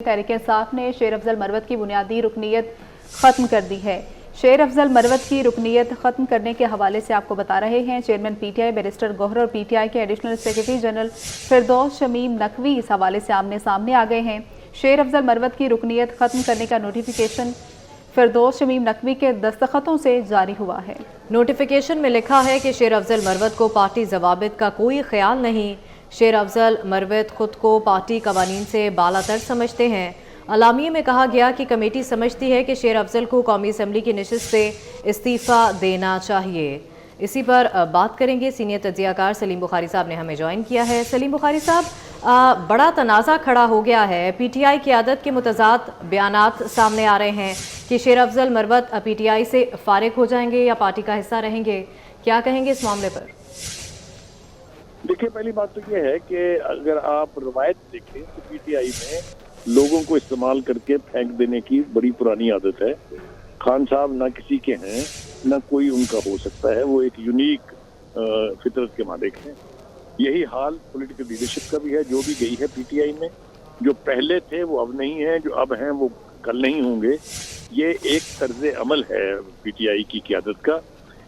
तहरीक इंसाफ ने शेर अफजल मरवत की बुनियादी रुकनीत ख़त्म कर दी है। शेर अफजल मरवत की रुकनीत ख़त्म करने के हवाले से आपको बता रहे हैं। चेयरमैन पीटीआई बैरिस्टर गौहर और पीटीआई के एडिशनल सेक्रेटरी जनरल फिरदौस शमीम नकवी इस हवाले से आमने सामने आ गए हैं। शेर अफजल मरवत की रुकनीत ख़त्म करने का नोटिफिकेशन फिरदौस शमीम नकवी के दस्तखतों से जारी हुआ है। नोटिफिकेशन में लिखा है कि शेर अफजल मरवत को पार्टी जवाबित का कोई ख्याल नहीं। शेर अफजल मरवत खुद को पार्टी कवानीन से बालातर समझते हैं। अलामिये में कहा गया कि कमेटी समझती है कि शेर अफजल को कौमी असम्बली की नशिस्त से इस्तीफ़ा देना चाहिए। इसी पर बात करेंगे। सीनियर तज्जियाकार सलीम बुखारी साहब ने हमें ज्वाइन किया है। सलीम बुखारी साहब, बड़ा तनाज़ा खड़ा हो गया है। पीटीआई क़यादत के मुतज़ाद बयानात सामने आ रहे हैं कि शेर अफजल मरवत पीटीआई से फारिग हो जाएंगे या पार्टी का हिस्सा रहेंगे। क्या कहेंगे इस मामले पर? देखिए, पहली बात तो ये है कि अगर आप रवायत देखें तो पीटीआई में लोगों को इस्तेमाल करके फेंक देने की बड़ी पुरानी आदत है। खान साहब ना किसी के हैं, ना कोई उनका हो सकता है। वो एक यूनिक फितरत के मालिक हैं। यही हाल पॉलिटिकल लीडरशिप का भी है। जो भी गई है पीटीआई में, जो पहले थे वो अब नहीं है, जो अब हैं वो कल नहीं होंगे। ये एक तर्ज अमल है पीटीआई की क़यादत का।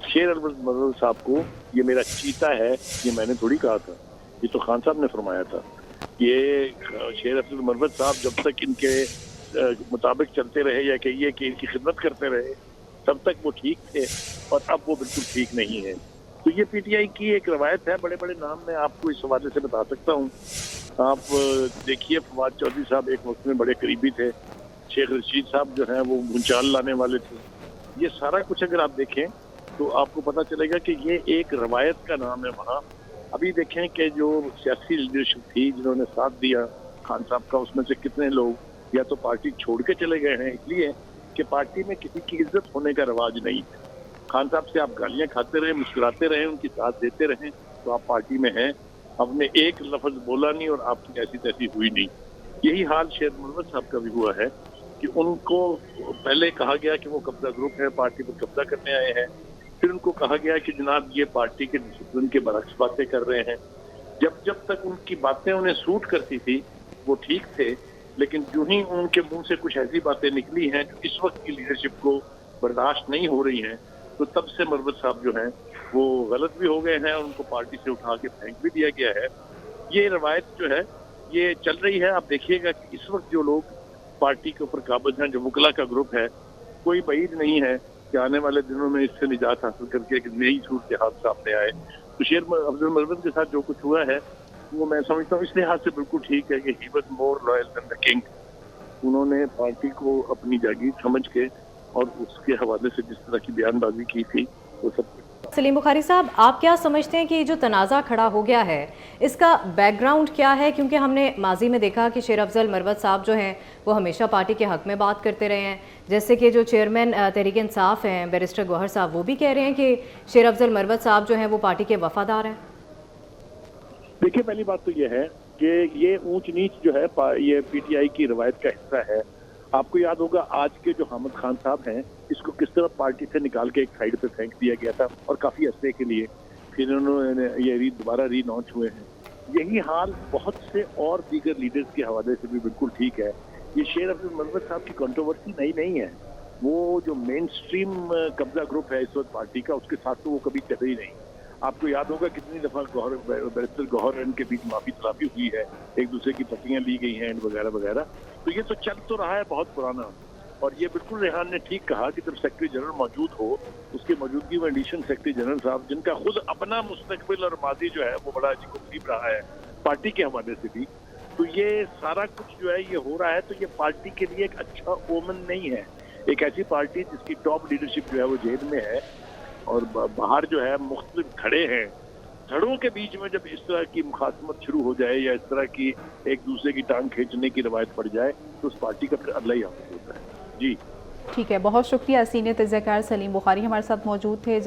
शेर अफजल मरवत साहब को ये मेरा चीता है, ये मैंने थोड़ी कहा था, ये तो खान साहब ने फरमाया था। ये शेर अफजल मरवत साहब जब तक इनके मुताबिक चलते रहे या कहिए कि इनकी खिदमत करते रहे, तब तक वो ठीक थे और अब वो बिल्कुल ठीक नहीं है। तो ये पीटीआई की एक रवायत है। बड़े बड़े नाम मैं आपको इस हवाले से बता सकता हूँ। आप देखिए, फवाद चौधरी साहब एक वक्त में बड़े करीबी थे। शेख रशीद साहब जो हैं वो भूचाल लाने वाले थे। ये सारा कुछ अगर आप देखें तो आपको पता चलेगा कि ये एक रवायत का नाम है वहाँ। अभी देखें कि जो सियासी लीडरशिप थी जिन्होंने साथ दिया खान साहब का, उसमें से कितने लोग या तो पार्टी छोड़ के चले गए हैं इसलिए कि पार्टी में किसी की इज्जत होने का रवाज नहीं है। खान साहब से आप गालियाँ खाते रहे, मुस्कुराते रहे, उनकी साथ देते रहे तो आप पार्टी में हैं। आपने एक लफ्ज बोला नहीं और आपकी ऐसी तैसी हुई नहीं। यही हाल शेर मरवत साहब का भी हुआ है कि उनको पहले कहा गया कि वो कब्जा ग्रुप है, पार्टी पर कब्जा करने आए हैं। फिर उनको कहा गया कि जनाब ये पार्टी के डिसिप्लिन के बरक्स बातें कर रहे हैं। जब तक उनकी बातें उन्हें सूट करती थी वो ठीक थे, लेकिन जो ही उनके मुंह से कुछ ऐसी बातें निकली हैं जो इस वक्त की लीडरशिप को बर्दाश्त नहीं हो रही हैं, तो तब से मरवत साहब जो हैं वो गलत भी हो गए हैं और उनको पार्टी से उठा के फेंक भी दिया गया है। ये रवायत जो है ये चल रही है। आप देखिएगा कि इस वक्त जो लोग पार्टी के ऊपर काबिज हैं, जो वकला का ग्रुप है, कोई बईद नहीं है कि आने वाले दिनों में इससे निजात हासिल करके एक नई सूरत हाल सामने आए। तो शेर अफजल मरवत के साथ जो कुछ हुआ है वो मैं समझता हूँ इस लिहाज से बिल्कुल ठीक है कि he was more loyal than the king. उन्होंने पार्टी को अपनी जागीर समझ के और उसके हवाले से जिस तरह की बयानबाजी की थी वो सब। सलीम बुखारी साहब, आप क्या समझते हैं कि जो तनाज़ा खड़ा हो गया है इसका बैकग्राउंड क्या है? क्योंकि हमने माजी में देखा कि शेर अफजल मरवत साहब जो हैं वो हमेशा पार्टी के हक़ में बात करते रहे हैं। जैसे कि जो चेयरमैन तहरीक इंसाफ हैं बैरिस्टर गौहर साहब, वो भी कह रहे हैं कि शेर अफजल मरवत साहब जो हैं वो पार्टी के वफादार हैं। देखिए, पहली बात तो ये है कि ये ऊंच नीच जो है ये पीटीआई की रवायत का हिस्सा है। आपको याद होगा आज के जो हामिद खान साहब हैं, इसको किस तरह पार्टी से निकाल के एक साइड पे फेंक दिया गया था और काफी अरसे के लिए फिर उन्होंने ये दोबारा रीलॉन्च हुए हैं। यही हाल बहुत से और दीगर लीडर्स के हवाले से भी बिल्कुल ठीक है। ये शेर अफजल मरवत साहब की कंट्रोवर्सी नई नहीं है। वो जो मेन स्ट्रीम कब्जा ग्रुप है इस वक्त पार्टी का, उसके साथ तो वो कभी चले ही नहीं। आपको याद होगा कितनी दफा बैरिस्टर गौहर इनके बीच माफी तलाफी हुई है, एक दूसरे की पत्तियां ली गई हैं वगैरह वगैरह। तो ये तो चल तो रहा है बहुत पुराना। और ये बिल्कुल रेहान ने ठीक कहा कि जब सेक्रेटरी जनरल मौजूद हो, उसकी मौजूदगी में एडिशनल सेक्रेटरी जनरल साहब, जिनका खुद अपना मुस्तकबिल और माजी जो है वो बड़ा अजीब रहा है पार्टी के हवाले से भी, तो ये सारा कुछ जो है ये हो रहा है। तो ये पार्टी के लिए एक अच्छा ओमन नहीं है। एक ऐसी पार्टी जिसकी टॉप लीडरशिप जो है वो जेल में है और बाहर जो है मुख्तलिफ धड़े हैं, धड़ों के बीच में जब इस तरह की मुखासमत शुरू हो जाए या इस तरह की एक दूसरे की टांग खींचने की रवायत पड़ जाए तो उस पार्टी का फिर अल्लाह ही हाफिज होता है। जी ठीक है, बहुत शुक्रिया। सीनियर तज्जियाकार सलीम बुखारी हमारे साथ मौजूद थे।